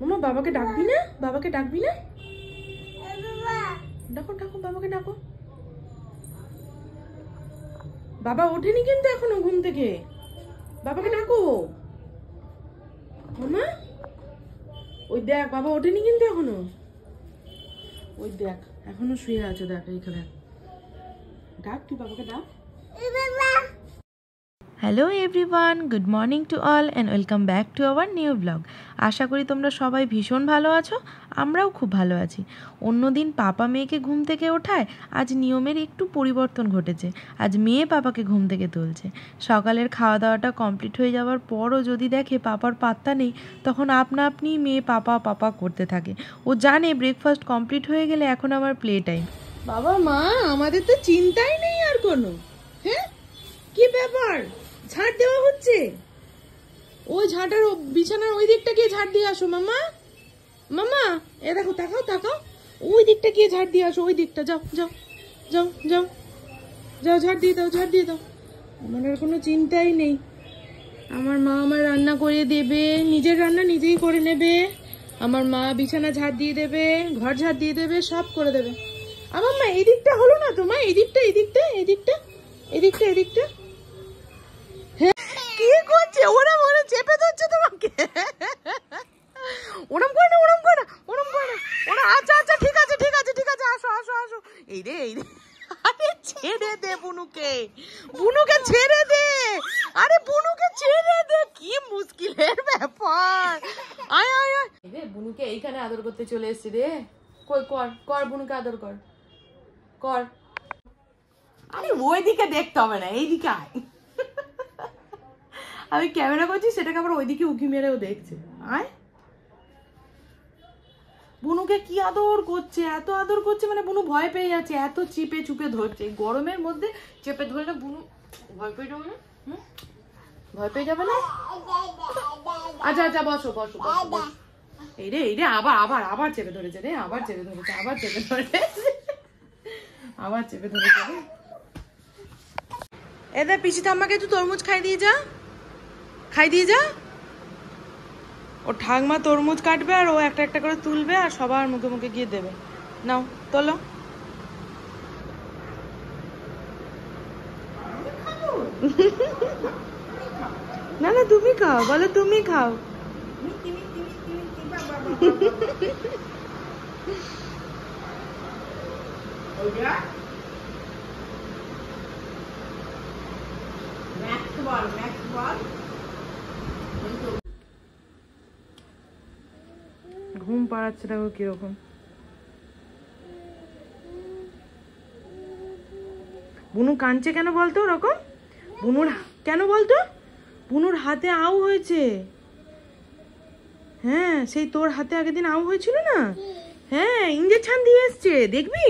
মামা বাবাকে ডাকবি না? বাবাকে ডাকবি না? ডাকো ডাকো বাবাকে ডাকো। বাবা ওঠেনি কিন্তু এখনো ঘুম থেকে, বাবাকে ডাকো। মামা ওই দেখ বাবা ওঠেনি কিন্তু এখনো, ওই দেখ এখনো শুয়ে আছে, দেখ এইখানে। ডাক তুই বাবাকে ডাক। Hello everyone, good morning to all and welcome back to our new blog. আশা করি তোমরা সবাই ভীষণ ভালো আছো, আমরাও খুব ভালো আছি। অন্যদিন পাপা মেয়েকে ঘুম থেকে ওঠায়, আজ নিয়মের একটু পরিবর্তন ঘটেছে। আজ মেয়ে পাপাকে ঘুম থেকে তুলছে। সকালের খাওয়া দাওয়াটা কমপ্লিট হয়ে যাওয়ার পরও যদি দেখে পাপার পাত্তা নেই, তখন আপনা আপনি মেয়ে পাপা পাপা করতে থাকে। ও জানে ব্রেকফাস্ট কমপ্লিট হয়ে গেলে এখন আমার প্লে টাইম। বাবা মা আমাদের তো চিন্তাই নেই আর কোনো। হ্যাঁ কি ব্যাপার, ঝাড় দেওয়া হচ্ছে? ওই ঝাঁটার বিছানার ওই দিকটা গিয়ে ঝাড় দিয়ে আসো মামা। মামা এ দেখো, তাকাও তাকাও, ওই দিকটা গিয়ে ঝাড় দিয়ে আসো, ওই দিকটা যাও যাও যাও যাও যাও, ঝাড় দিয়ে দাও ঝাড় দিয়ে দাও। আমার আর কোনো চিন্তাই নেই। আমার মা আমার রান্না করে দেবে, নিজের রান্না নিজেই করে নেবে। আমার মা বিছানা ঝাড় দিয়ে দেবে, ঘর ঝাড় দিয়ে দেবে, সব করে দেবে। আমার মা এই দিকটা হলো না তোমার, এই দিকটা এই দিকটা এই দিকটা এই দিকটা এই দিকটা। কি করছে ওরা? মনে চেপে ধরছে তোমাকে। ওরম করে না, ওরম করে না, ওরম করে না, ওরা। আচ্ছা আচ্ছা ঠিক আছে ঠিক আছে ঠিক আছে, আসো আসো আসো। এই রে এই রে, আরে ছেড়ে দে বুনুকে, বুনুকে ছেড়ে দে, আরে বুনুকে ছেড়ে দে, কি মুশকিলের ব্যাপার। আয় আয় আয় রে, বুনুকে এইখানে আদর করতে চলে এসেছি রে। কই কর কর, বুনুকে আদর কর কর। আরে ওইদিকে দেখতে হবে না, এইদিকে আয়। আমি ক্যামেরা করছি, সেটাকে আবার ওইদিকে উকি মেরেও দেখছে। আয়, বুনুকে কি আদর করছে, এত আদর করছে মানে বুনু ভয় পেয়ে যাচ্ছে, এত চিপে চুপে ধরছে। গরমের মধ্যে চেপে ধরলে বুনু ভয় পেয়ে যাবে না? ভয় পেয়ে যাবে না? আচ্ছা আচ্ছা বসো বসো বসো। এই রে এই রে, আবার আবার আবার চেপে ধরেছে রে, আবার চেপে ধরেছে, আবার চেপে ধরেছে, আবার চেপে ধরেছে রে। এদের পিসি ঠাম্মাকে একটু তরমুজ খাই দিয়ে যা, খাই দিয়ে যা। ও ঠাকমা তরমুজ কাটবে আর ও একটা একটা করে তুলবে আর সবার মুখে মুখে গিয়ে দেবে। নাও তোলো। না না তুমি খাও, বলো তুমি খাও। ঘুম পাড়াচ্ছে, দেখো কিরকম। বুনু কাঁদছে কেন বলতো ওরকম? বুনুর কেন বলতো? বুনুর হাতে আউ হয়েছে। হ্যাঁ সেই তোর হাতে আগের দিন আউ হয়েছিল না? হ্যাঁ ইঞ্জেকশন দিয়ে এসছে, দেখবি?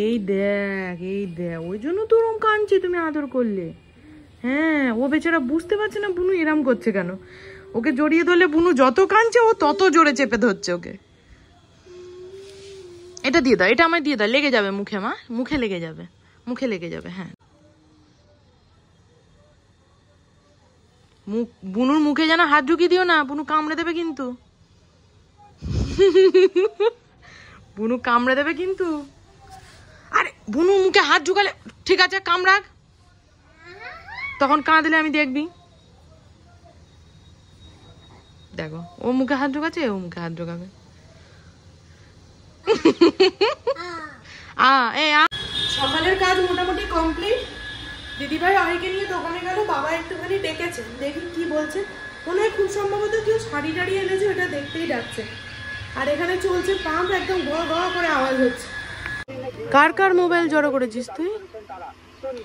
এই দেখ এই দেখ, ওই জন্য তো ওরকম কাঁদছে, তুমি আদর করলে। হ্যাঁ ও বেচারা বুঝতে পারছে না বুনু এরম করছে কেন। ওকে জড়িয়ে ধরলে বুনু যত কাঁদছে ও তত জোরে চেপে ধরছে ওকে। এটা দিয়ে দাও, এটা আমায় দিয়ে দাও, লেগে যাবে মুখে মা, মুখে লেগে যাবে, মুখে লেগে যাবে। হ্যাঁ মুখ, বুনুর মুখে যেন হাত ঢুকিয়ে দিও না, বুনু কামড়ে দেবে কিন্তু। বুনু কামড়ে দেবে কিন্তু। আরে বুনু মুখে হাত ঢুকালে ঠিক আছে, কামড়াক, তখন কাঁদলে আমি দেখবি। দেখো ও মুখে হাত ঢোকাচ্ছে, ও মুখে হাত ঢোকাবে। সকালের কাজ মোটামুটি কমপ্লিট। দিদিভাই অনেকে নিয়ে দোকানে গেল, বাবা একটুখানি ডেকেছে, দেখি কি বলছে। মনে হয় খুব সম্ভবত কেউ শাড়ি টাড়ি এনেছে, ওটা দেখতেই ডাকছে। আর এখানে চলছে পাম্প, একদম গ গ করে আওয়াজ হচ্ছে। কার কার মোবাইল জড়ো করেছিস তুই?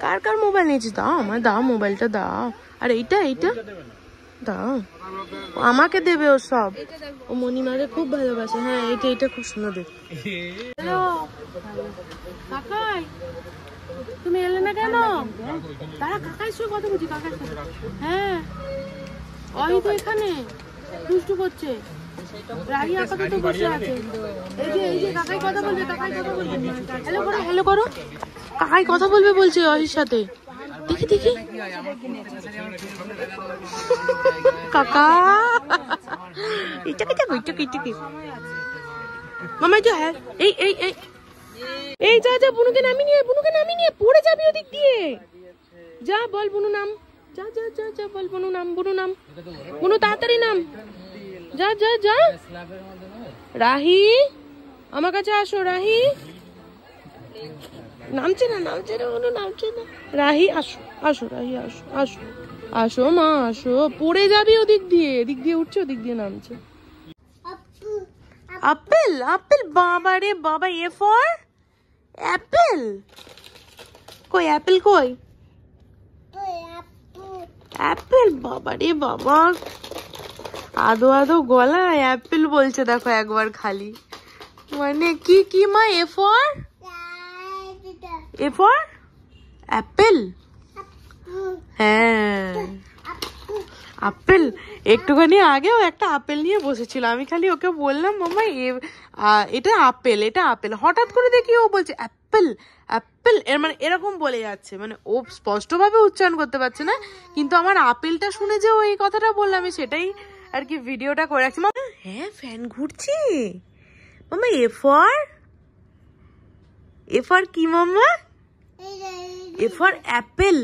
কার কার মোবাইল নিয়েছিস? দাও আমার, দাও মোবাইলটা দাও। আর এইটা এইটা দাও, আমাকে দেবে ও সব। ও মণিমাকে খুব ভালোবাসে। হ্যাঁ এইটা এইটা খুব সুন্দর দেখতে। হ্যালো কাকাই, তুমি এলে না কেন? তারা কাকাই সঙ্গে কথা বলছি, কাকার সাথে। হ্যাঁ ওই তো এখানে দুষ্টু করছে, রাগি আপাতত বসে আছে। এই যে কাকাই কথা বলবে, কাকাই কথা বলবে। হ্যালো করো হ্যালো করো, কাকাই কথা বলবে বলছে অহির সাথে। দেখি দেখি কাকা মামা যা এই যা যা বুনুকে নামিয়ে নিয়ে পড়ে যাবি ওদিক দিয়ে। যা বল বুনু নাম, যা যা যা যা বল বুনু নাম, বুনু তাড়াতাড়ি নাম, যা যা যা। রাহি আমার কাছে আসো, রাহি নামছে না বুনু নামছে না। রাহি আসো আসো, রাহি আসো আসো আসো মা আসো, পড়ে যাবি ওদিক দিয়ে, এদিক দিয়ে উঠছে ওদিক দিয়ে নামছে। আপেল আপেল, বাবা রে বাবা, এ ফর অ্যাপেল, কই অ্যাপেল কই, অ্যাপেল, বাবা রে বাবা, আদো আদো গলায় অ্যাপেল বলছে দেখো একবার খালি, মানে কি কি মা, এ ফর অ্যাপেল, হ্যাঁ আপেল। একটুখানি আগেও একটা আপেল নিয়ে বসেছিল, আমি খালি ওকে বললাম মামা এটা আপেল, এটা আপেল, হঠাৎ করে দেখি ও বলছে অ্যাপেল অ্যাপেল, এর মানে এরকম বলে যাচ্ছে, মানে ও স্পষ্টভাবে উচ্চারণ করতে পারছে না, কিন্তু আমার আপেলটা শুনে যে ও এই কথাটা বললাম, আমি সেটাই আর কি ভিডিওটা করে রাখছি। মামা হ্যাঁ ফ্যান ঘুরছে মামা, এ ফর কি মামা, এ ফর অ্যাপেল,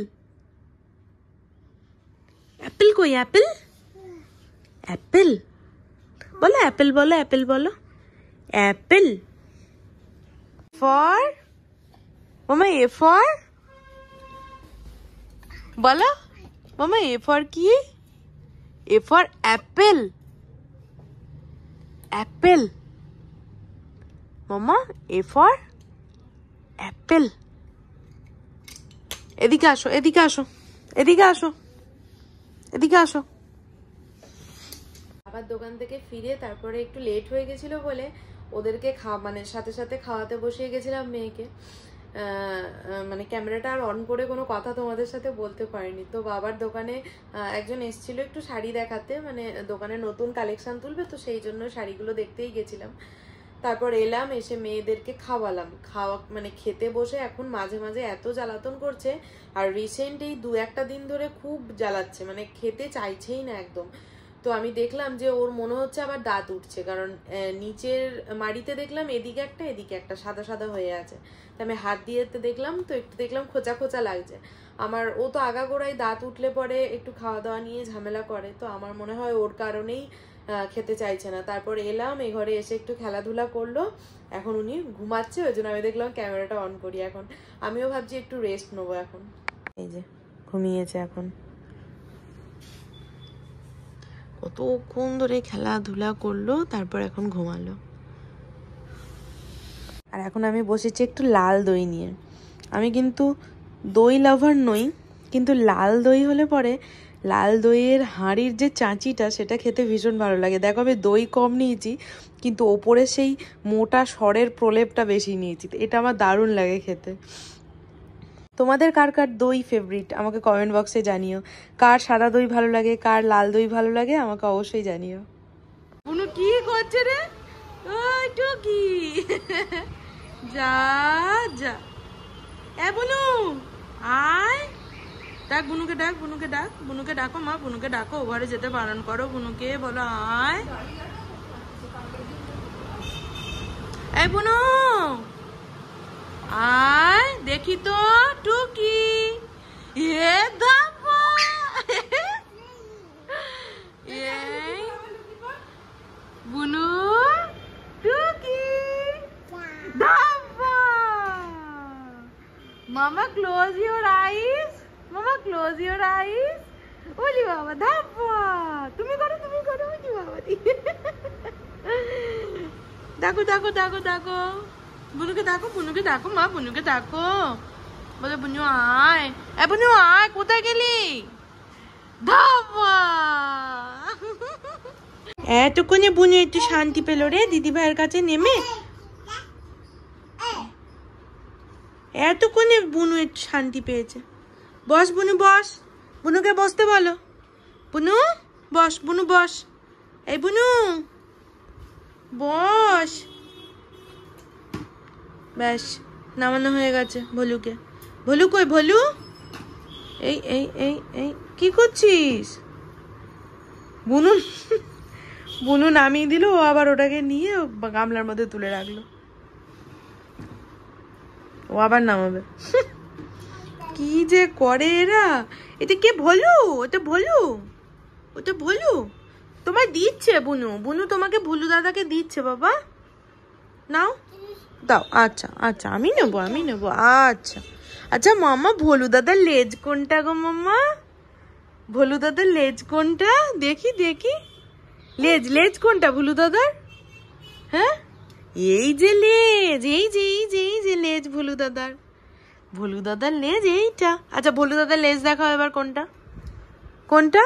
অ্যাপেল কই অ্যাপেল, অ্যাপেল বলো, অ্যাপেল বলো, অ্যাপেল বলো, অ্যাপেল। ফর মামা, এ ফর বলো মামা, এ ফর কি, এ ফর অ্যাপেল, অ্যাপেল মামা, এ ফর অ্যাপেল। এদিকে আসো, এদিকে আসো, এদিকে আসো, এদিকে আসো। আবার দোকান থেকে ফিরে তারপরে একটু লেট হয়ে গেছিল বলে ওদেরকে মানে সাথে সাথে খাওয়াতে বসিয়ে গেছিলাম মেয়েকে, মানে ক্যামেরাটা আর অন করে কোনো কথা তোমাদের সাথে বলতে পারিনি। তো বাবার দোকানে একজন এসেছিল একটু শাড়ি দেখাতে, মানে দোকানে নতুন কালেকশন তুলবে, তো সেই জন্য শাড়িগুলো দেখতেই গেছিলাম। তারপর এলাম, এসে মেয়েদেরকে খাওয়ালাম, মানে খেতে বসে এখন মাঝে মাঝে এত জ্বালাতন করছে, আর রিসেন্ট এই 2-1 দিন ধরে খুব জ্বালাচ্ছে, মানে খেতে চাইছেই না একদম। তো আমি দেখলাম যে ওর মনে হচ্ছে আবার দাঁত উঠছে, কারণ নিচের মাড়িতে দেখলাম এদিকে একটা সাদা সাদা হয়ে আছে, তো আমি হাত দিয়ে দেখলাম, তো একটু দেখলাম খোঁচা খোঁচা লাগছে আমার। ও তো আগাগোড়াই দাঁত উঠলে পরে একটু খাওয়া দাওয়া নিয়ে ঝামেলা করে, তো আমার মনে হয় ওর কারণেই খেতে চাইছে না। তারপর এলাম, এই ঘরে এসে একটু খেলাধুলা করলো, এখন উনি ঘুমাচ্ছে, ওই জন্য আমি দেখলাম ক্যামেরাটা অন করি। এখন আমিও ভাবছি একটু রেস্ট নেবো এখন। এই যে ঘুমিয়েছে এখন, কতক্ষণ ধরে খেলাধুলা করলো, তারপর এখন ঘুমালো। আর এখন আমি বসেছি একটু লাল দই নিয়ে। আমি কিন্তু দই লাভার নই, কিন্তু লাল দই হলে পরে লাল দইয়ের হাঁড়ির যে চাঁচিটা সেটা খেতে ভীষণ ভালো লাগে। দেখো আমি দই কম নিয়েছি, কিন্তু ওপরে সেই মোটা সরের প্রলেপটা বেশি নিয়েছি, এটা আমার দারুণ লাগে খেতে। তোমাদের কার কার দই ফেভারিট আমাকে কমেন্ট বক্সে জানিও, কার সাদা দই ভালো লাগে, কার লাল দই ভালো লাগে, আমাকে অবশ্যই জানিও। বুনু কি করছে রে, ওই টুকি যা যা, এ বুনু আয়, ডাক বুনুকে, ডাক বুনুকে, ডাক বুনুকে, ডাকো মা, বুনুকে ডাকো, ঘরে যেতে বারণ করো বুনুকে, বলো আয়, এই বুনু আয়, দেখি তো টুকি, এ দাবা বুনু, টুকি দাবা, মামা ক্লোজ ইউর আইস, মামা ক্লোজ ইউর আইস, ওলি বাবা দাবা, তুমি করো ওলি বাবা, ডাকো ডাকো ডাকো ডাকো বুনুকে, ডাকো মা, বুনুকে ডাকো, বলে বুনু আয়, এ বুনু আয়, কোথায় গেলি, ধাবা। এতক্ষণে বুনু একটু শান্তি পেল রে দিদি ভাইয়ের কাছে নেমে, এতক্ষণে বুনু একটু শান্তি পেয়েছে। বস বুনু বস, বুনুকে বসতে বলো, বুনু বস, বুনু বস, এই বুনু বস, ব্যাস নামানো হয়ে গেছে ভলুকে। ভলু কই, ভলু এই এই এই এই কি করছিস, বুনু বুনু নামিয়ে দিল, ও আবার ওটাকে নিয়ে গামলার মধ্যে তুলে রাখলো। ও আবার নামাবে। কি যে করে এরা। এটা কে? ভলু? ওটা ভলু? ওটা ভলু তোমায় দিচ্ছে বুনু? বুনু তোমাকে ভুলু দাদাকে দিচ্ছে বাবা। নাও, দাও। আচ্ছা আচ্ছা, আমি নেবো, আমি নেবো। আচ্ছা আচ্ছা মামা, ভোলু দাদার লেজ কোনটা গো মামা? ভোলু দাদার লেজ কোনটা? দেখি দেখি, লেজ লেজ কোনটা ভোলু দাদার? হ্যাঁ, এই যে লেজ, এই যে এই যে এই যে লেজ ভোলু দাদার। ভোলু দাদার লেজ এইটা। আচ্ছা ভোলু দাদার লেজ দেখাও এবার, কোনটা কোনটা?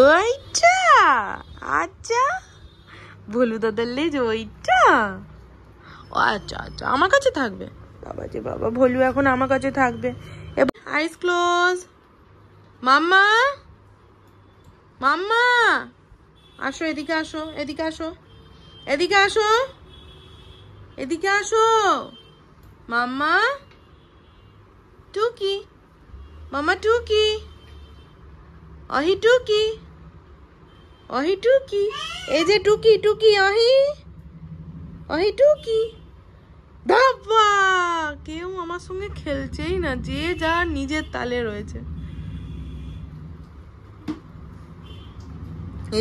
ওইটা। আচ্ছা, ভোলু দাদার লেজ ওইটা। আচ্ছা আচ্ছা, আমার কাছে থাকবে। বাবা যে বাবা, ভোলু এখন আমার কাছে থাকবে। আইস ক্লোজ। মাম্মা, মাম্মা আসো, এদিকে আসো, এদিকে আসো, এদিকে আসো, এদিকে আসো। মাম্মা, টুকি, মামা টুকি, অহি টুকি, অহি টুকি, এই যে টুকি, টুকি অহি, অহি টুকি। বাবা, কেউ আমার সঙ্গে খেলছেই না, যে যার নিজের তালে রয়েছে।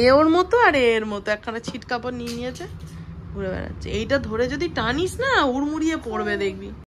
এ ওর মতো আর এর মতো একখানা ছিট কাপড় নিয়ে নিয়েছে, ঘুরে বেড়াচ্ছে। এইটা ধরে যদি টানিস না, উড়মুড়িয়ে পড়বে দেখবি।